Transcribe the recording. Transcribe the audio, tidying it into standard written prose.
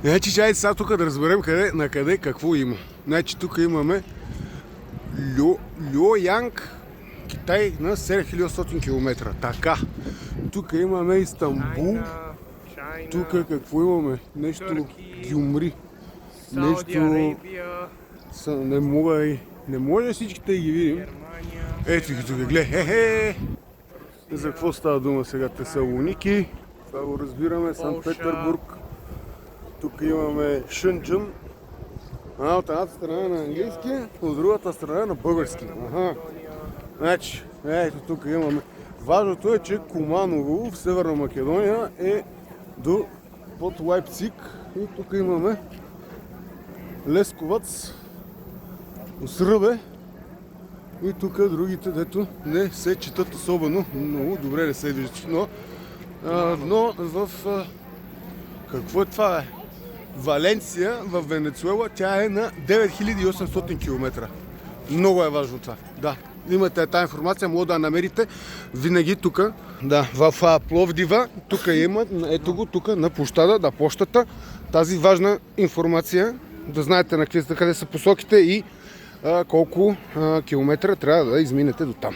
Значи, чайте сега тук да разберем на къде какво има. Значи, тук имаме Люоянг, Китай на 7800 км. Така. Тук имаме Истанбул. Тук какво имаме? Нещо Гюмри. Нещо... Не може всичките да ги видим. Ето ги тук, гледай. За какво става дума сега? Тесалоники. Това го разбираме. Санкт-Петербург. Тук имаме Шенчен. От едната страна на английски, от другата страна на български. Значи, ето тук имаме. Важното е, че Куманово в Северна Македония е под Лайпциг. И тук имаме Лесковац, Сръбе. И тук другите, дето не се четат особено. Много добре не се виждат. Но в... Какво е това, бе? Валенсия в Венецуела, тя е на 9800 км. Много е важно това. Да, имате тази информация, може да я намерите винаги тук. Да, в Пловдива, тук има, ето го тук на площада, да, пощата, тази важна информация, да знаете на къде са посоките и колко километра трябва да изминете до там.